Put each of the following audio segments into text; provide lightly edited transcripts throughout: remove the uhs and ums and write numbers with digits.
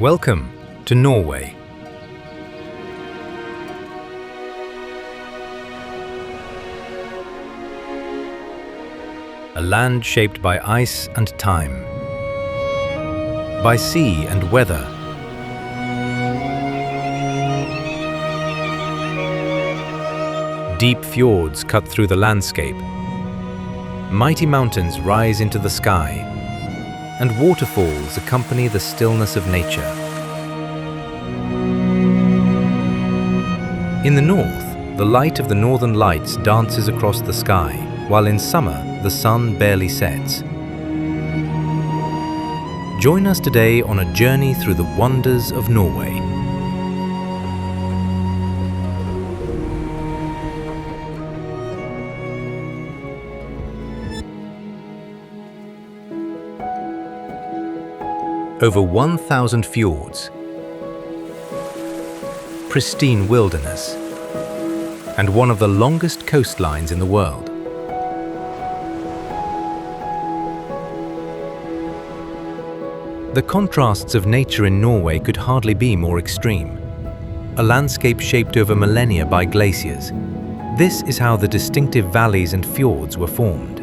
Welcome to Norway. A land shaped by ice and time, by sea and weather, deep fjords cut through the landscape, mighty mountains rise into the sky, and waterfalls accompany the stillness of nature. In the north, the light of the northern lights dances across the sky, while in summer, the sun barely sets. Join us today on a journey through the wonders of Norway. Over 1,000 fjords, pristine wilderness, and one of the longest coastlines in the world. The contrasts of nature in Norway could hardly be more extreme. A landscape shaped over millennia by glaciers. This is how the distinctive valleys and fjords were formed.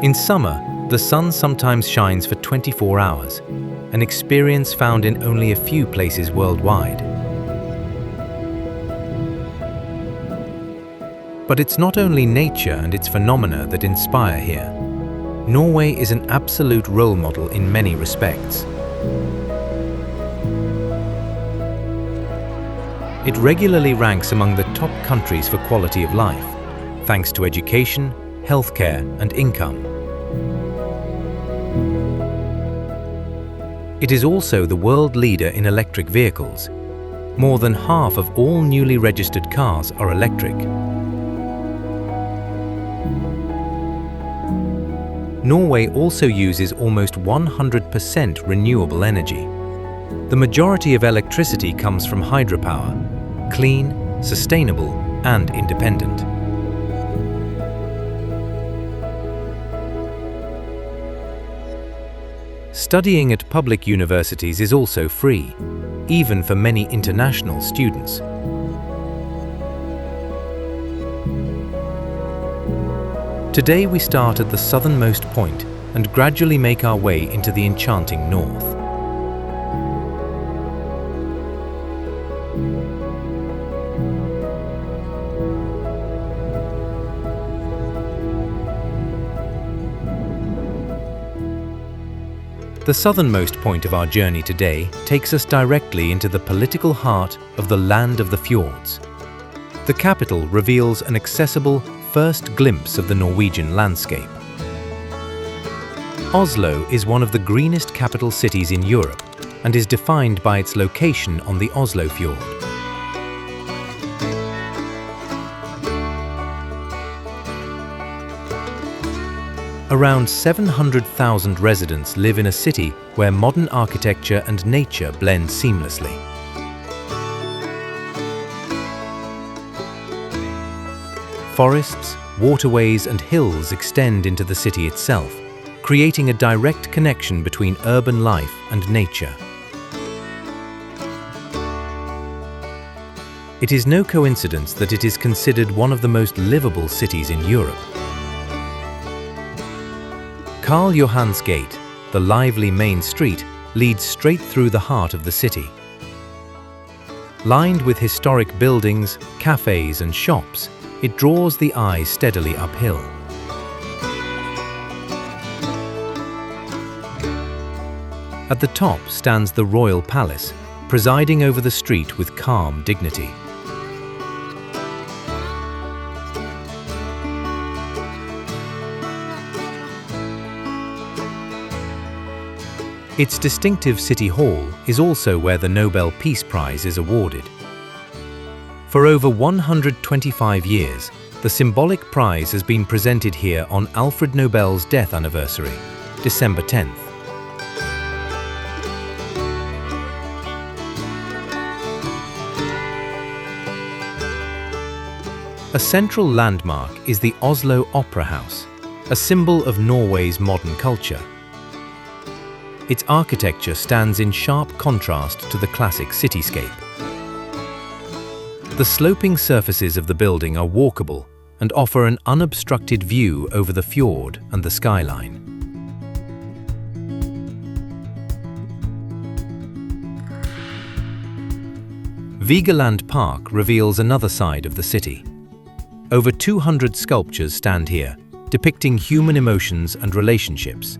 In summer, the sun sometimes shines for 24 hours, an experience found in only a few places worldwide. But it's not only nature and its phenomena that inspire here. Norway is an absolute role model in many respects. It regularly ranks among the top countries for quality of life, thanks to education, healthcare, and income. It is also the world leader in electric vehicles. More than half of all newly registered cars are electric. Norway also uses almost 100% renewable energy. The majority of electricity comes from hydropower, clean, sustainable, and independent. Studying at public universities is also free, even for many international students. Today we start at the southernmost point and gradually make our way into the enchanting north. The southernmost point of our journey today takes us directly into the political heart of the land of the fjords. The capital reveals an accessible first glimpse of the Norwegian landscape. Oslo is one of the greenest capital cities in Europe and is defined by its location on the Oslo fjord. Around 700,000 residents live in a city where modern architecture and nature blend seamlessly. Forests, waterways, and hills extend into the city itself, creating a direct connection between urban life and nature. It is no coincidence that it is considered one of the most livable cities in Europe. Karl Johans Gate, the lively main street, leads straight through the heart of the city. Lined with historic buildings, cafes, and shops, it draws the eye steadily uphill. At the top stands the Royal Palace, presiding over the street with calm dignity. Its distinctive City Hall is also where the Nobel Peace Prize is awarded. For over 125 years, the symbolic prize has been presented here on Alfred Nobel's death anniversary, December 10th. A central landmark is the Oslo Opera House, a symbol of Norway's modern culture. Its architecture stands in sharp contrast to the classic cityscape. The sloping surfaces of the building are walkable and offer an unobstructed view over the fjord and the skyline. Vigeland Park reveals another side of the city. Over 200 sculptures stand here, depicting human emotions and relationships.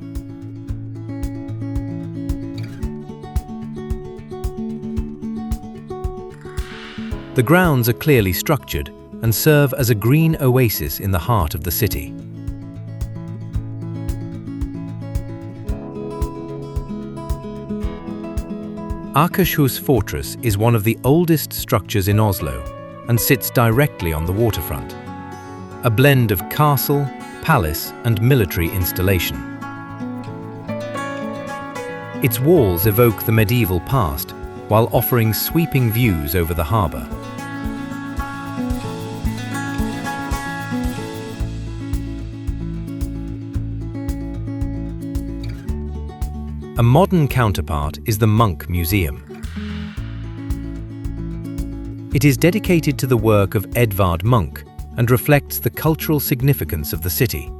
The grounds are clearly structured and serve as a green oasis in the heart of the city. Akershus Fortress is one of the oldest structures in Oslo and sits directly on the waterfront. A blend of castle, palace, and military installation. Its walls evoke the medieval past while offering sweeping views over the harbour. A modern counterpart is the Munch Museum. It is dedicated to the work of Edvard Munch and reflects the cultural significance of the city.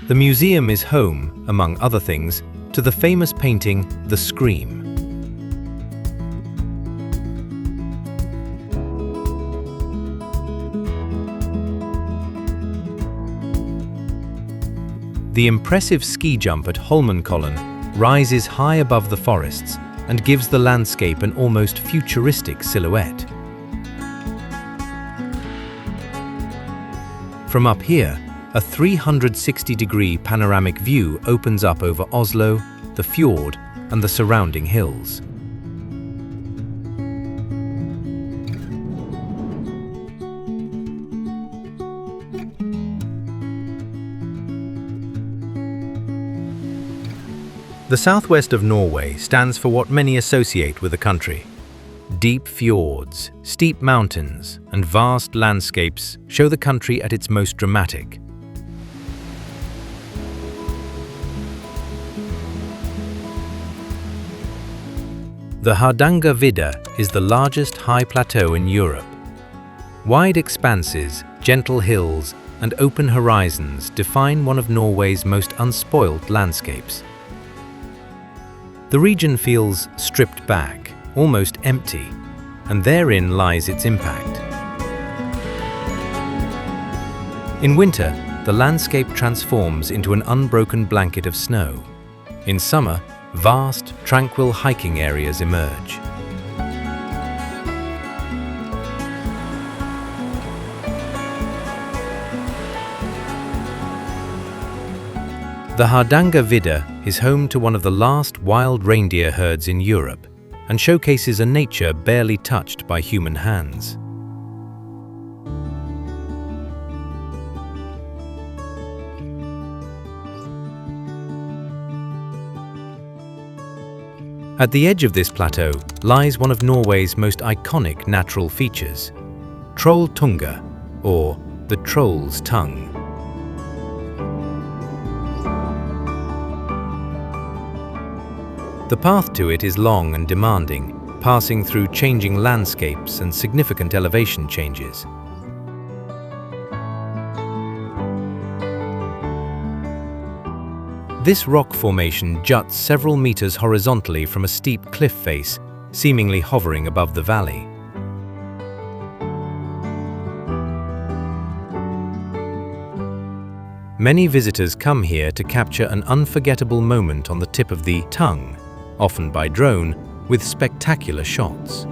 The museum is home, among other things, to the famous painting The Scream. The impressive ski jump at Holmenkollen rises high above the forests and gives the landscape an almost futuristic silhouette. From up here, a 360-degree panoramic view opens up over Oslo, the fjord, and the surrounding hills. The southwest of Norway stands for what many associate with the country. Deep fjords, steep mountains, and vast landscapes show the country at its most dramatic. The Hardangervidda is the largest high plateau in Europe. Wide expanses, gentle hills, and open horizons define one of Norway's most unspoilt landscapes. The region feels stripped back, almost empty, and therein lies its impact. In winter, the landscape transforms into an unbroken blanket of snow. In summer, vast, tranquil hiking areas emerge. The Hardangervidda is home to one of the last wild reindeer herds in Europe and showcases a nature barely touched by human hands. At the edge of this plateau lies one of Norway's most iconic natural features, Trolltunga, or the Troll's Tongue. The path to it is long and demanding, passing through changing landscapes and significant elevation changes. This rock formation juts several meters horizontally from a steep cliff face, seemingly hovering above the valley. Many visitors come here to capture an unforgettable moment on the tip of the tongue, often by drone, with spectacular shots.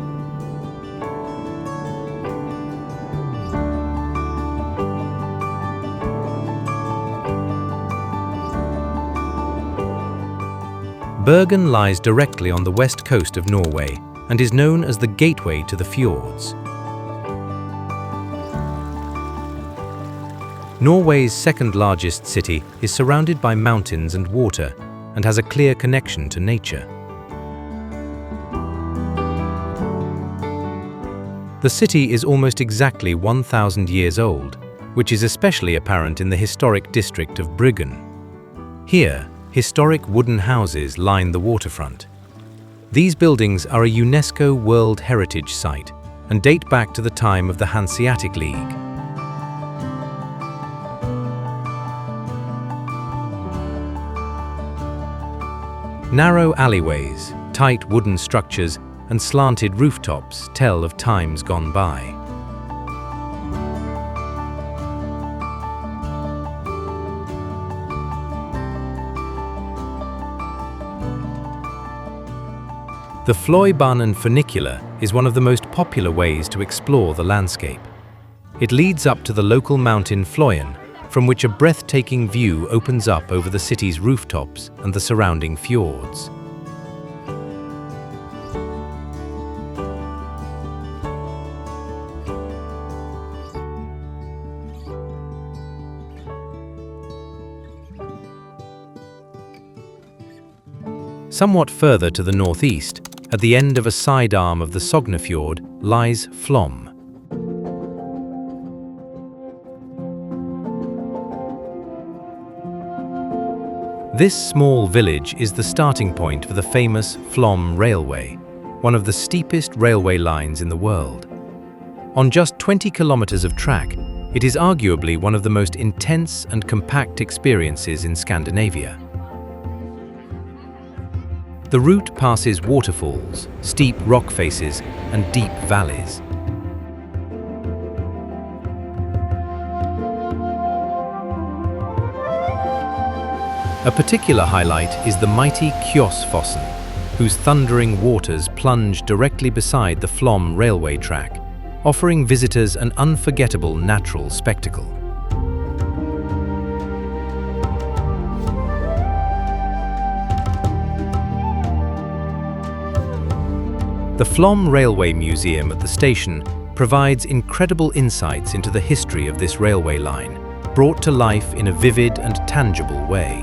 Bergen lies directly on the west coast of Norway and is known as the gateway to the fjords. Norway's second largest city is surrounded by mountains and water and has a clear connection to nature. The city is almost exactly 1,000 years old, which is especially apparent in the historic district of Bergen. Here, historic wooden houses line the waterfront. These buildings are a UNESCO World Heritage Site and date back to the time of the Hanseatic League. Narrow alleyways, tight wooden structures, and slanted rooftops tell of times gone by. The Fløibanen funicular is one of the most popular ways to explore the landscape. It leads up to the local mountain Fløyen, from which a breathtaking view opens up over the city's rooftops and the surrounding fjords. Somewhat further to the northeast, at the end of a side arm of the Sognefjord, lies Flom. This small village is the starting point for the famous Flom Railway, one of the steepest railway lines in the world. On just 20 kilometers of track, it is arguably one of the most intense and compact experiences in Scandinavia. The route passes waterfalls, steep rock faces, and deep valleys. A particular highlight is the mighty Kjosfossen, whose thundering waters plunge directly beside the Flom railway track, offering visitors an unforgettable natural spectacle. The Flom Railway Museum at the station provides incredible insights into the history of this railway line, brought to life in a vivid and tangible way.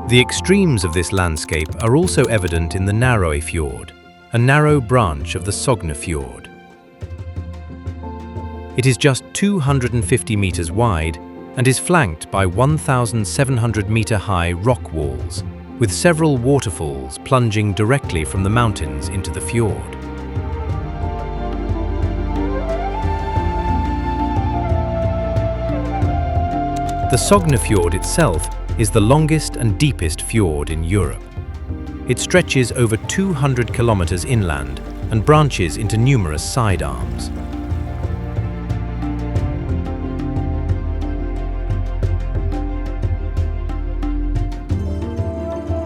The extremes of this landscape are also evident in the Nærøyfjord, a narrow branch of the Sognefjord. It is just 250 meters wide and is flanked by 1,700-meter-high rock walls, with several waterfalls plunging directly from the mountains into the fjord. The Sognefjord itself is the longest and deepest fjord in Europe. It stretches over 200 kilometers inland and branches into numerous side arms.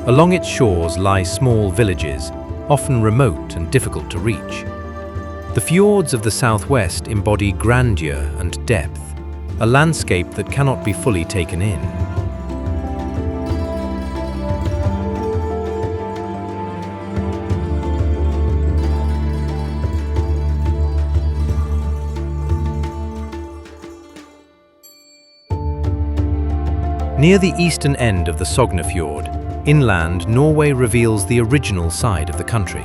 Along its shores lie small villages, often remote and difficult to reach. The fjords of the southwest embody grandeur and depth, a landscape that cannot be fully taken in. Near the eastern end of the Sognefjord, inland, Norway reveals the original side of the country.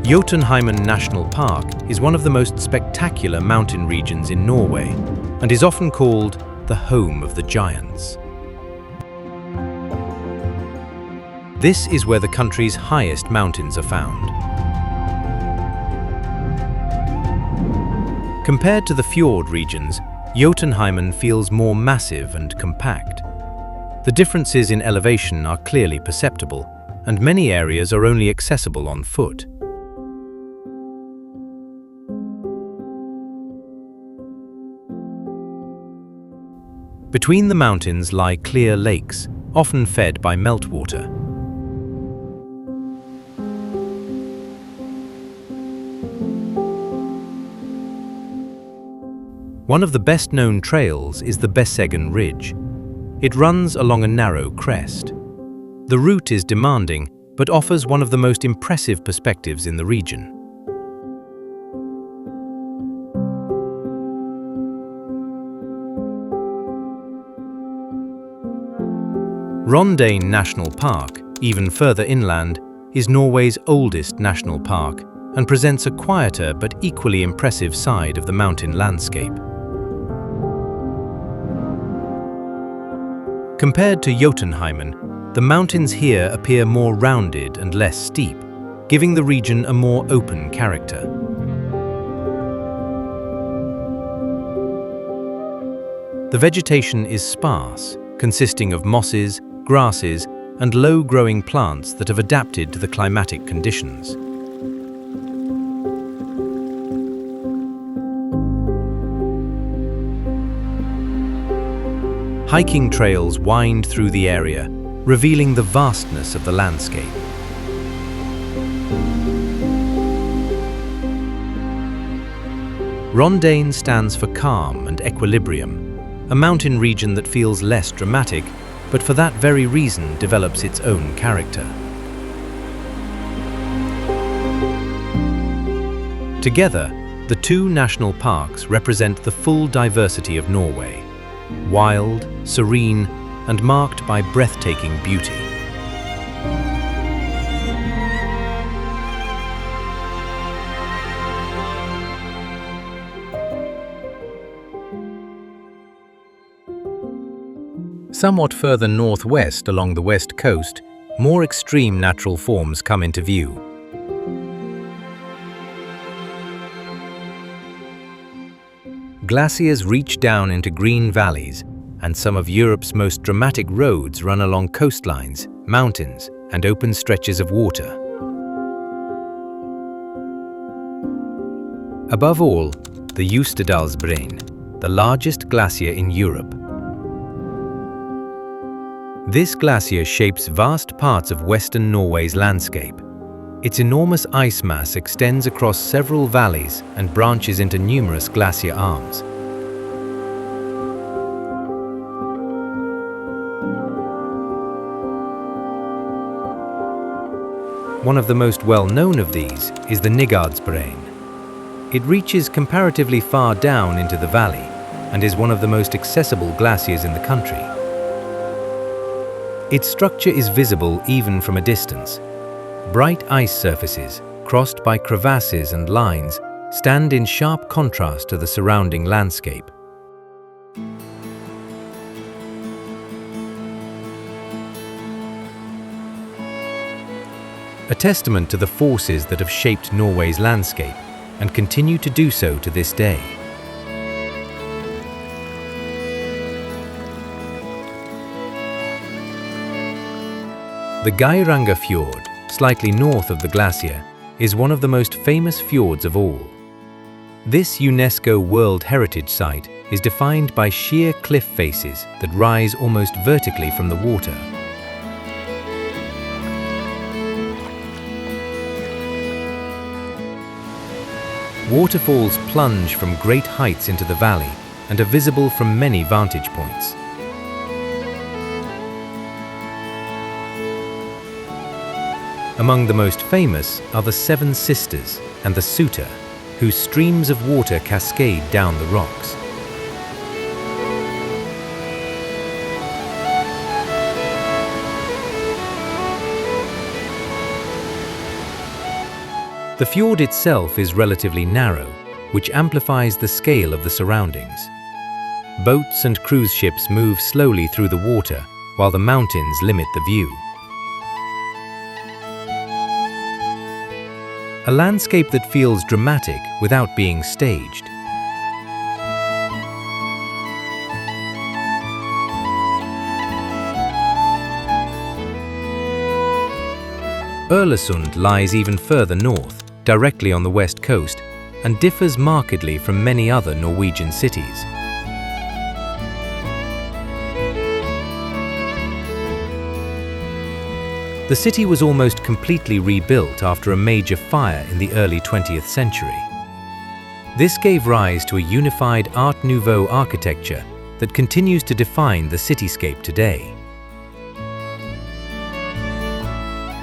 Jotunheimen National Park is one of the most spectacular mountain regions in Norway and is often called the home of the giants. This is where the country's highest mountains are found. Compared to the fjord regions, Jotunheimen feels more massive and compact. The differences in elevation are clearly perceptible, and many areas are only accessible on foot. Between the mountains lie clear lakes, often fed by meltwater. One of the best-known trails is the Beseggen Ridge. It runs along a narrow crest. The route is demanding, but offers one of the most impressive perspectives in the region. Rondane National Park, even further inland, is Norway's oldest national park and presents a quieter but equally impressive side of the mountain landscape. Compared to Jotunheimen, the mountains here appear more rounded and less steep, giving the region a more open character. The vegetation is sparse, consisting of mosses, grasses, and low-growing plants that have adapted to the climatic conditions. Hiking trails wind through the area, revealing the vastness of the landscape. Rondane stands for calm and equilibrium, a mountain region that feels less dramatic, but for that very reason develops its own character. Together, the two national parks represent the full diversity of Norway, wild, serene, and marked by breathtaking beauty. Somewhat further northwest along the west coast, more extreme natural forms come into view. Glaciers reach down into green valleys, and some of Europe's most dramatic roads run along coastlines, mountains, and open stretches of water. Above all, the Jostedalsbreen, the largest glacier in Europe. This glacier shapes vast parts of western Norway's landscape. Its enormous ice mass extends across several valleys and branches into numerous glacier arms. One of the most well-known of these is the Nigardsbreen. It reaches comparatively far down into the valley and is one of the most accessible glaciers in the country. Its structure is visible even from a distance. Bright ice surfaces, crossed by crevasses and lines, stand in sharp contrast to the surrounding landscape. A testament to the forces that have shaped Norway's landscape and continue to do so to this day. The Geirangerfjord, slightly north of the glacier, is one of the most famous fjords of all. This UNESCO World Heritage Site is defined by sheer cliff faces that rise almost vertically from the water. Waterfalls plunge from great heights into the valley and are visible from many vantage points. Among the most famous are the Seven Sisters and the Suta, whose streams of water cascade down the rocks. The fjord itself is relatively narrow, which amplifies the scale of the surroundings. Boats and cruise ships move slowly through the water, while the mountains limit the view. A landscape that feels dramatic without being staged. Öresund lies even further north, directly on the west coast, and differs markedly from many other Norwegian cities. The city was almost completely rebuilt after a major fire in the early 20th century. This gave rise to a unified Art Nouveau architecture that continues to define the cityscape today.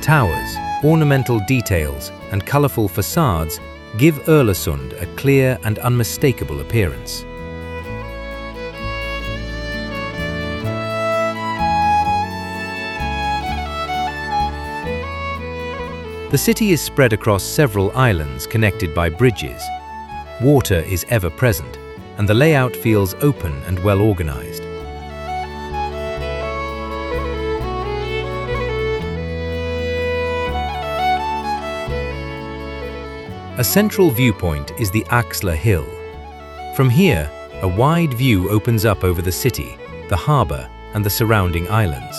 Towers, ornamental details, and colourful facades give Öresund a clear and unmistakable appearance. The city is spread across several islands connected by bridges. Water is ever present, and the layout feels open and well organized. A central viewpoint is the Axla Hill. From here, a wide view opens up over the city, the harbour, and the surrounding islands.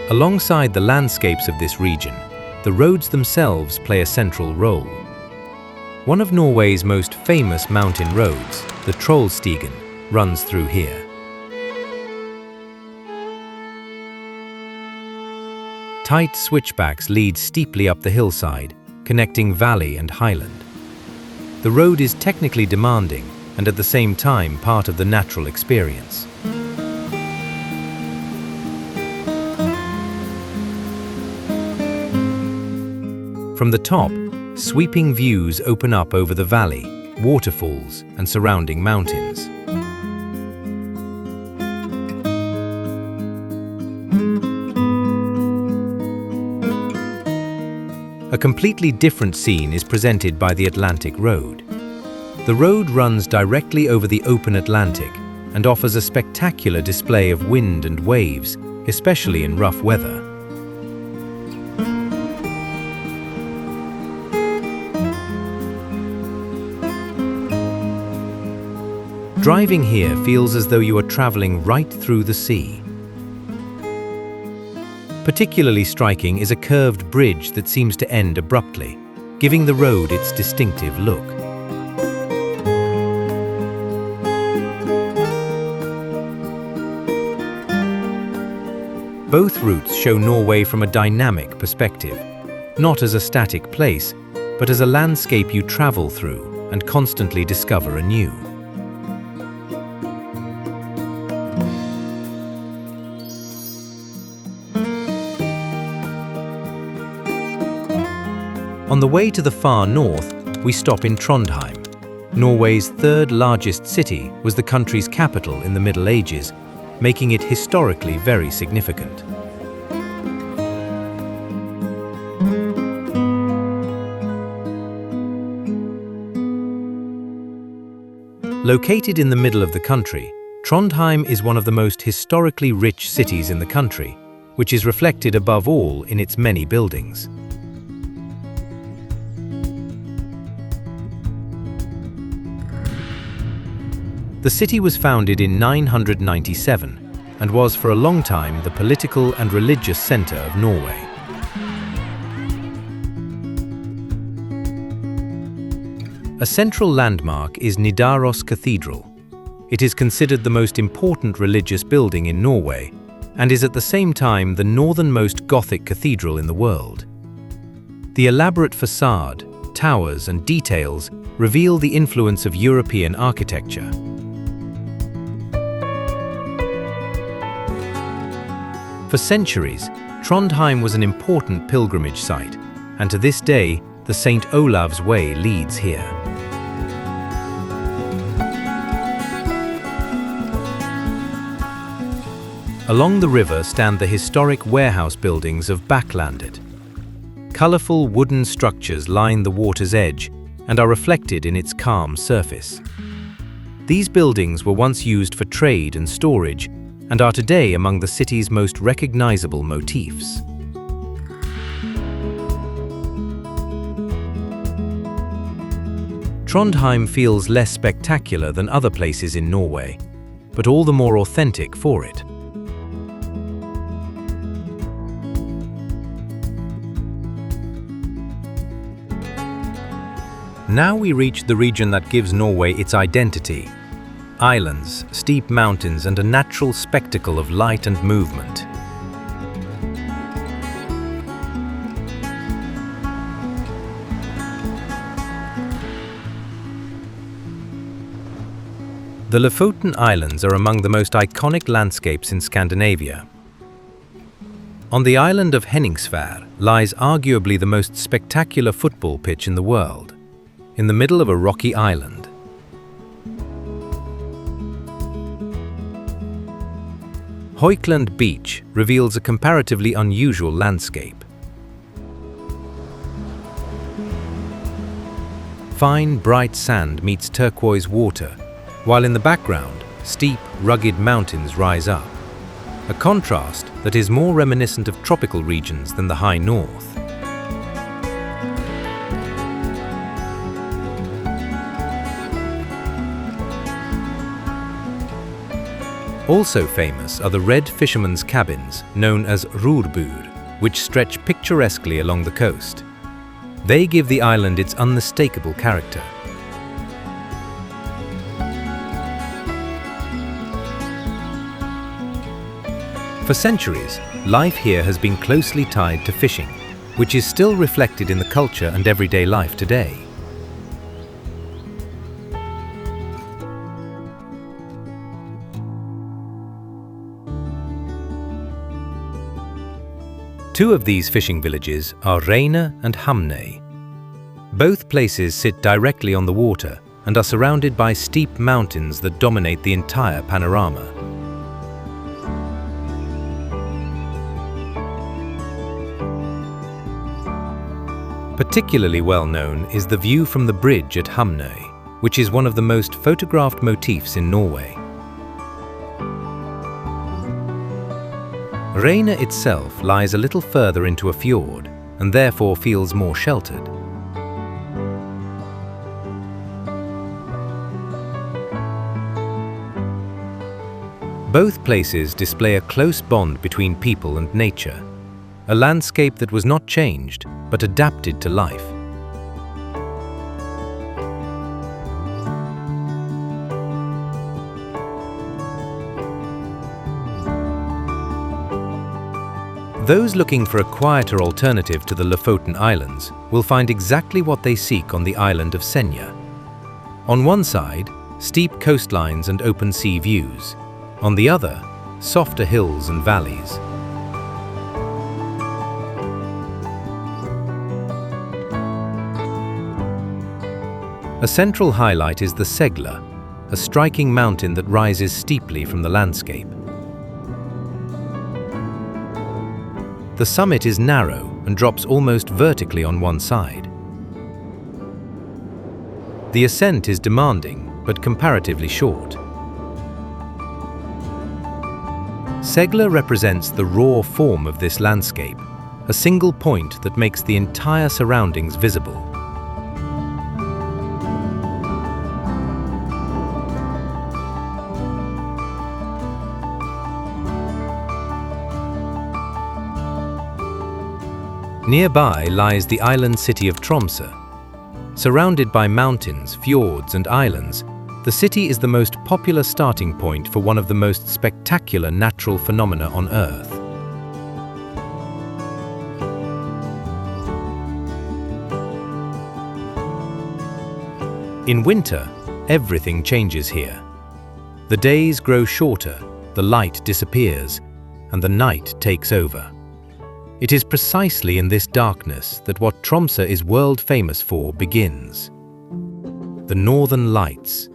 Alongside the landscapes of this region, the roads themselves play a central role. One of Norway's most famous mountain roads, the Trolltunga, runs through here. Tight switchbacks lead steeply up the hillside, connecting valley and highland. The road is technically demanding and at the same time part of the natural experience. From the top, sweeping views open up over the valley, waterfalls, and surrounding mountains. A completely different scene is presented by the Atlantic Road. The road runs directly over the open Atlantic and offers a spectacular display of wind and waves, especially in rough weather. Driving here feels as though you are traveling right through the sea. Particularly striking is a curved bridge that seems to end abruptly, giving the road its distinctive look. Both routes show Norway from a dynamic perspective, not as a static place, but as a landscape you travel through and constantly discover anew. On the way to the far north, we stop in Trondheim. Norway's third largest city was the country's capital in the Middle Ages, making it historically very significant. Located in the middle of the country, Trondheim is one of the most historically rich cities in the country, which is reflected above all in its many buildings. The city was founded in 997 and was for a long time the political and religious centre of Norway. A central landmark is Nidaros Cathedral. It is considered the most important religious building in Norway and is at the same time the northernmost Gothic cathedral in the world. The elaborate facade, towers, and details reveal the influence of European architecture. For centuries, Trondheim was an important pilgrimage site, and to this day, the St. Olav's Way leads here. Along the river stand the historic warehouse buildings of Backlandet. Colourful wooden structures line the water's edge and are reflected in its calm surface. These buildings were once used for trade and storage, and are today among the city's most recognizable motifs. Trondheim feels less spectacular than other places in Norway, but all the more authentic for it. Now we reach the region that gives Norway its identity. Islands, steep mountains, and a natural spectacle of light and movement. The Lofoten Islands are among the most iconic landscapes in Scandinavia. On the island of Henningsvær lies arguably the most spectacular football pitch in the world, in the middle of a rocky island. Haukeland Beach reveals a comparatively unusual landscape. Fine, bright sand meets turquoise water, while in the background, steep, rugged mountains rise up. A contrast that is more reminiscent of tropical regions than the high north. Also famous are the red fishermen's cabins, known as rorbur, which stretch picturesquely along the coast. They give the island its unmistakable character. For centuries, life here has been closely tied to fishing, which is still reflected in the culture and everyday life today. Two of these fishing villages are Reine and Hamnøy. Both places sit directly on the water and are surrounded by steep mountains that dominate the entire panorama. Particularly well known is the view from the bridge at Hamnøy, which is one of the most photographed motifs in Norway. Reine itself lies a little further into a fjord and therefore feels more sheltered. Both places display a close bond between people and nature, a landscape that was not changed but adapted to life. Those looking for a quieter alternative to the Lofoten Islands will find exactly what they seek on the island of Senja. On one side, steep coastlines and open sea views. On the other, softer hills and valleys. A central highlight is the Segla, a striking mountain that rises steeply from the landscape. The summit is narrow and drops almost vertically on one side. The ascent is demanding, but comparatively short. Segla represents the raw form of this landscape, a single point that makes the entire surroundings visible. Nearby lies the island city of Tromsø. Surrounded by mountains, fjords, and islands, the city is the most popular starting point for one of the most spectacular natural phenomena on Earth. In winter, everything changes here. The days grow shorter, the light disappears, and the night takes over. It is precisely in this darkness that what Tromsø is world famous for begins. The Northern Lights.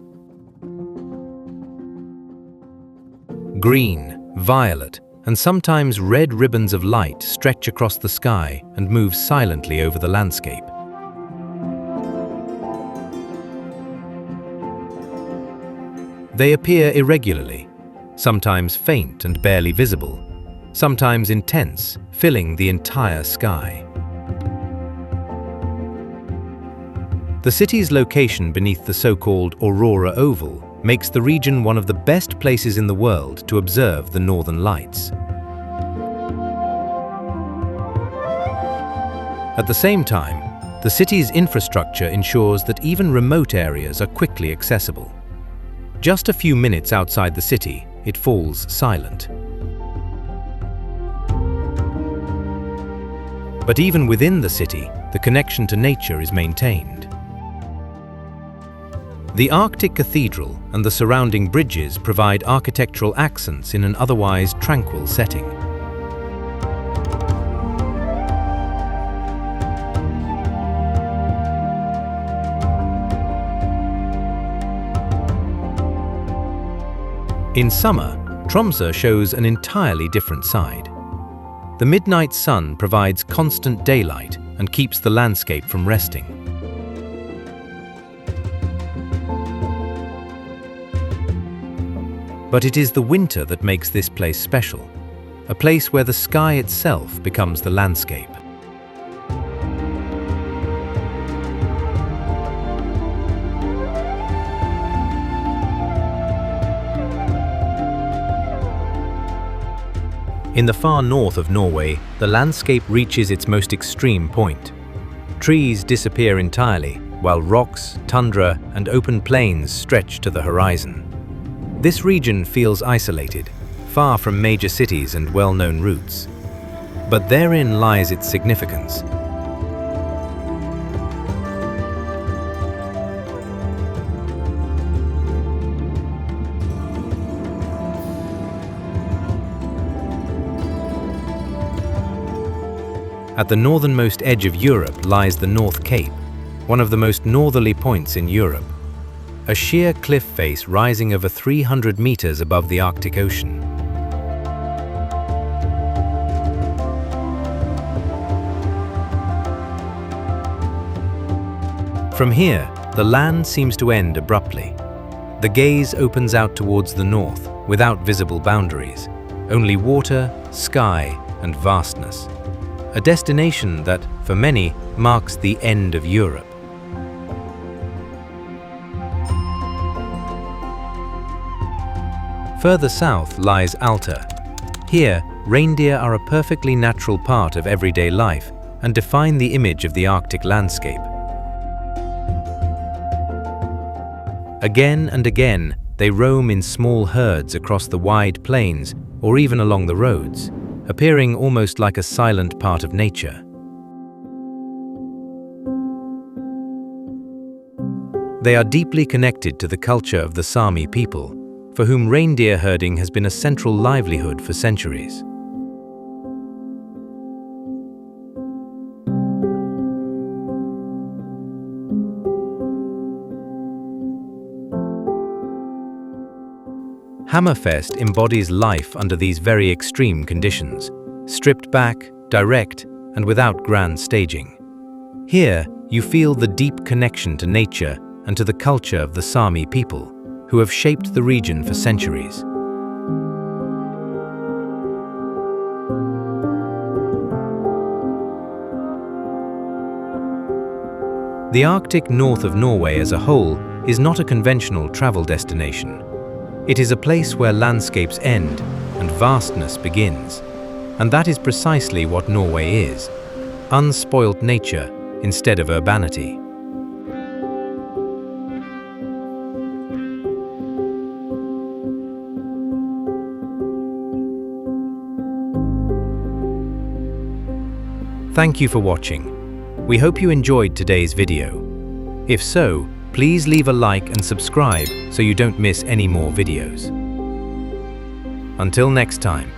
Green, violet, and sometimes red ribbons of light stretch across the sky and move silently over the landscape. They appear irregularly, sometimes faint and barely visible, sometimes intense, filling the entire sky. The city's location beneath the so-called Aurora Oval makes the region one of the best places in the world to observe the Northern Lights. At the same time, the city's infrastructure ensures that even remote areas are quickly accessible. Just a few minutes outside the city, it falls silent. But even within the city, the connection to nature is maintained. The Arctic Cathedral and the surrounding bridges provide architectural accents in an otherwise tranquil setting. In summer, Tromsø shows an entirely different side. The midnight sun provides constant daylight and keeps the landscape from resting. But it is the winter that makes this place special, a place where the sky itself becomes the landscape. In the far north of Norway, the landscape reaches its most extreme point. Trees disappear entirely, while rocks, tundra, and open plains stretch to the horizon. This region feels isolated, far from major cities and well-known routes. But therein lies its significance. At the northernmost edge of Europe lies the North Cape, one of the most northerly points in Europe. A sheer cliff face rising over 300 meters above the Arctic Ocean. From here, the land seems to end abruptly. The gaze opens out towards the north, without visible boundaries, only water, sky, and vastness. A destination that, for many, marks the end of Europe. Further south lies Alta. Here, reindeer are a perfectly natural part of everyday life and define the image of the Arctic landscape. Again and again, they roam in small herds across the wide plains or even along the roads, appearing almost like a silent part of nature. They are deeply connected to the culture of the Sami people, for whom reindeer herding has been a central livelihood for centuries. Hammerfest embodies life under these very extreme conditions, stripped back, direct, and without grand staging. Here, you feel the deep connection to nature and to the culture of the Sami people, who have shaped the region for centuries. The Arctic north of Norway as a whole is not a conventional travel destination. It is a place where landscapes end and vastness begins. And that is precisely what Norway is: unspoilt nature instead of urbanity. Thank you for watching. We hope you enjoyed today's video. If so, please leave a like and subscribe so you don't miss any more videos. Until next time.